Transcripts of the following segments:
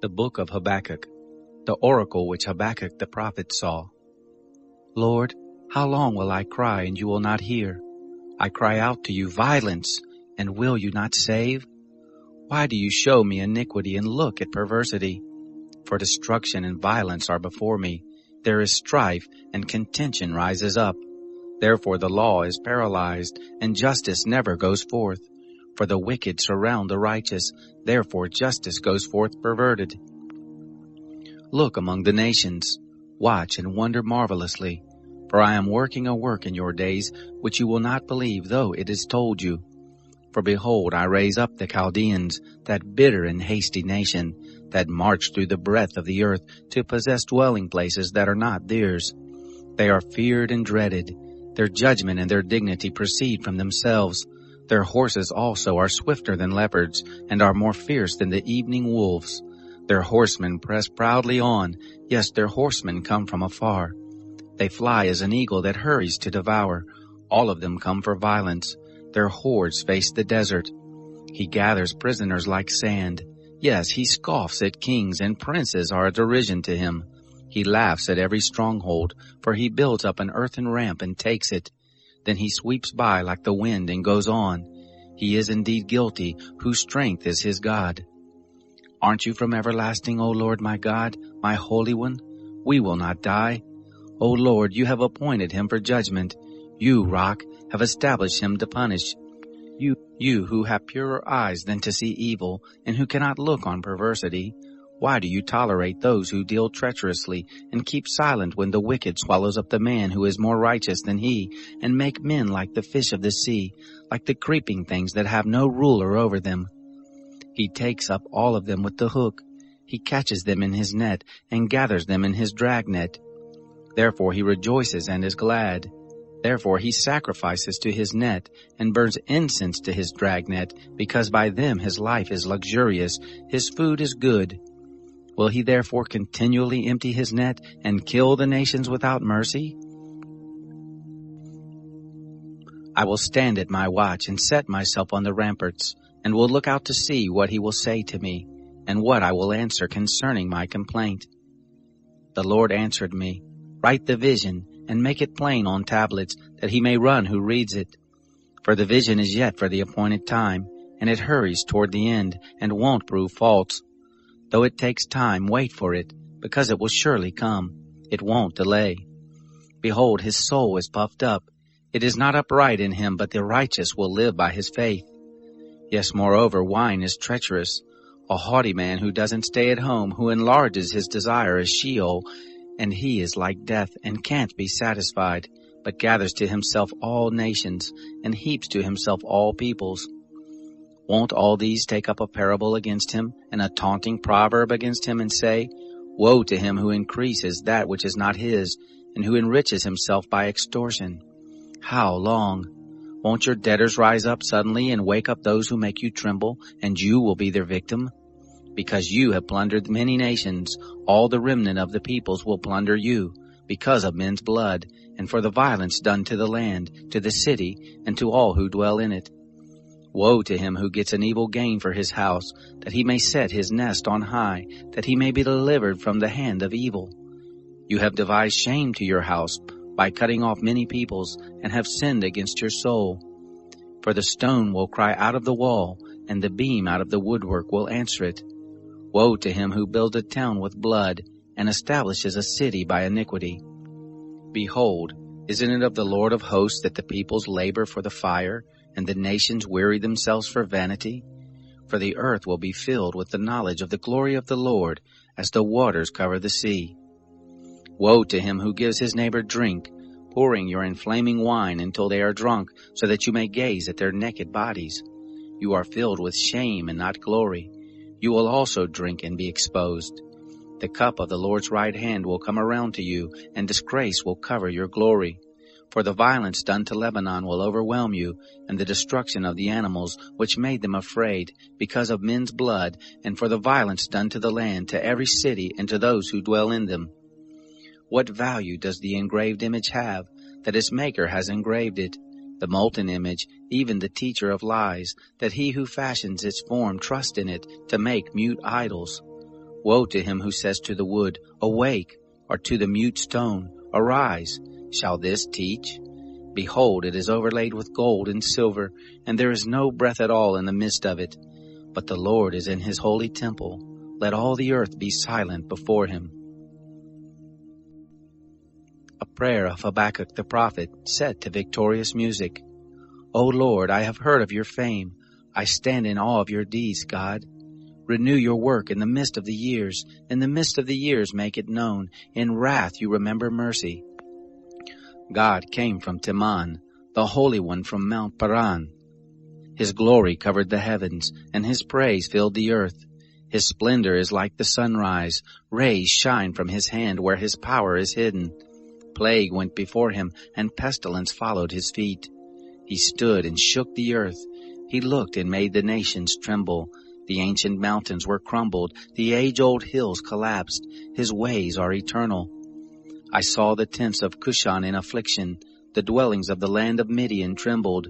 The Book of Habakkuk, the oracle which Habakkuk the prophet saw. Lord, how long will I cry and you will not hear? I cry out to you, violence, and will you not save? Why do you show me iniquity and look at perversity? For destruction and violence are before me. There is strife and contention rises up. Therefore the law is paralyzed and justice never goes forth. For the wicked surround the righteous, therefore justice goes forth perverted. Look among the nations, watch and wonder marvelously, for I am working a work in your days which you will not believe, though it is told you. For behold, I raise up the Chaldeans, that bitter and hasty nation, that march through the breadth of the earth to possess dwelling places that are not theirs. They are feared and dreaded. Their judgment and their dignity proceed from themselves. Their horses also are swifter than leopards, and are more fierce than the evening wolves. Their horsemen press proudly on, yes, their horsemen come from afar. They fly as an eagle that hurries to devour. All of them come for violence. Their hordes face the desert. He gathers prisoners like sand. Yes, he scoffs at kings, and princes are a derision to him. He laughs at every stronghold, for he builds up an earthen ramp and takes it. Then he sweeps by like the wind and goes on. He is indeed guilty, whose strength is his God. Aren't you from everlasting, O Lord my God, my Holy One? We will not die. O Lord, you have appointed him for judgment. You, Rock, have established him to punish. You who have purer eyes than to see evil, and who cannot look on perversity, why do you tolerate those who deal treacherously, and keep silent when the wicked swallows up the man who is more righteous than he, and make men like the fish of the sea, like the creeping things that have no ruler over them? He takes up all of them with the hook. He catches them in his net, and gathers them in his dragnet. Therefore he rejoices and is glad. Therefore he sacrifices to his net, and burns incense to his dragnet, because by them his life is luxurious, his food is good. Will he therefore continually empty his net, and kill the nations without mercy? I will stand at my watch, and set myself on the ramparts, and will look out to see what he will say to me, and what I will answer concerning my complaint. The Lord answered me, Write the vision, and make it plain on tablets, that he may run who reads it. For the vision is yet for the appointed time, and it hurries toward the end, and won't prove false. Though it takes time, wait for it, because it will surely come. It won't delay. Behold, his soul is puffed up. It is not upright in him, but the righteous will live by his faith. Yes, moreover, wine is treacherous. A haughty man who doesn't stay at home, who enlarges his desire is Sheol, and he is like death, and can't be satisfied, but gathers to himself all nations, and heaps to himself all peoples. Won't all these take up a parable against him, and a taunting proverb against him, and say, Woe to him who increases that which is not his, and who enriches himself by extortion? How long? Won't your debtors rise up suddenly and wake up those who make you tremble, and you will be their victim? Because you have plundered many nations, all the remnant of the peoples will plunder you, because of men's blood, and for the violence done to the land, to the city, and to all who dwell in it. Woe to him who gets an evil gain for his house, that he may set his nest on high, that he may be delivered from the hand of evil. You have devised shame to your house by cutting off many peoples, and have sinned against your soul. For the stone will cry out of the wall, and the beam out of the woodwork will answer it. Woe to him who builds a town with blood, and establishes a city by iniquity. Behold, isn't it of the Lord of hosts that the peoples labor for the fire, and the nations weary themselves for vanity? For the earth will be filled with the knowledge of the glory of the Lord, as the waters cover the sea. Woe to him who gives his neighbor drink, pouring your inflaming wine until they are drunk, so that you may gaze at their naked bodies. You are filled with shame and not glory. You will also drink and be exposed. The cup of the Lord's right hand will come around to you, and disgrace will cover your glory. For the violence done to Lebanon will overwhelm you, and the destruction of the animals which made them afraid, because of men's blood, and for the violence done to the land, to every city, and to those who dwell in them. What value does the engraved image have, that its maker has engraved it? The molten image, even the teacher of lies, that he who fashions its form trust in it, to make mute idols. Woe to him who says to the wood, Awake, or to the mute stone, Arise. Shall this teach? Behold, it is overlaid with gold and silver, and there is no breath at all in the midst of it. But the Lord is in his holy temple. Let all the earth be silent before him. A prayer of Habakkuk the prophet, set to victorious music. O Lord, I have heard of your fame. I stand in awe of your deeds, God. Renew your work in the midst of the years. In the midst of the years make it known. In wrath you remember mercy. God came from Teman, the Holy One from Mount Paran. His glory covered the heavens, and his praise filled the earth. His splendor is like the sunrise. Rays shine from his hand where his power is hidden. Plague went before him, and pestilence followed his feet. He stood and shook the earth. He looked and made the nations tremble. The ancient mountains were crumbled. The age-old hills collapsed. His ways are eternal. I saw the tents of Cushan in affliction. The dwellings of the land of Midian trembled.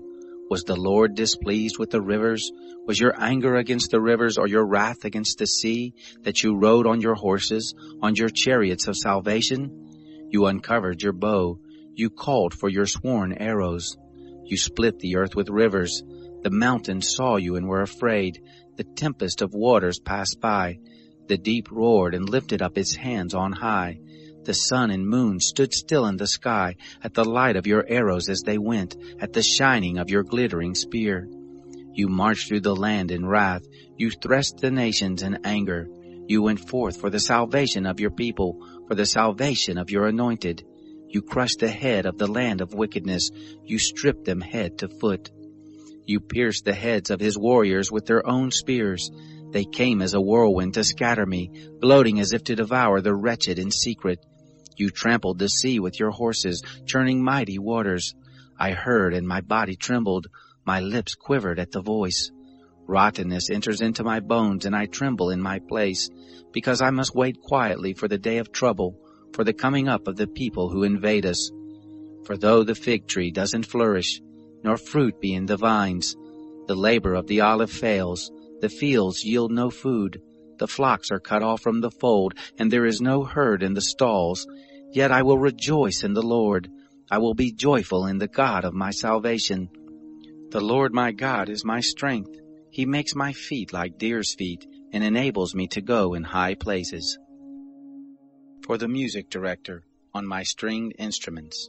Was the Lord displeased with the rivers? Was your anger against the rivers, or your wrath against the sea, that you rode on your horses, on your chariots of salvation? You uncovered your bow. You called for your sworn arrows. You split the earth with rivers. The mountains saw you and were afraid. The tempest of waters passed by. The deep roared and lifted up its hands on high. The sun and moon stood still in the sky at the light of your arrows as they went, at the shining of your glittering spear. You marched through the land in wrath. You threshed the nations in anger. You went forth for the salvation of your people, for the salvation of your anointed. You crushed the head of the land of wickedness. You stripped them head to foot. You pierced the heads of his warriors with their own spears. They came as a whirlwind to scatter me, bloating as if to devour the wretched in secret. You trampled the sea with your horses, churning mighty waters. I heard, and my body trembled. My lips quivered at the voice. Rottenness enters into my bones, and I tremble in my place, because I must wait quietly for the day of trouble, for the coming up of the people who invade us. For though the fig tree doesn't flourish, nor fruit be in the vines, the labor of the olive fails, the fields yield no food, the flocks are cut off from the fold, and there is no herd in the stalls. Yet I will rejoice in the Lord. I will be joyful in the God of my salvation. The Lord my God is my strength. He makes my feet like deer's feet, and enables me to go in high places. For the music director on my stringed instruments.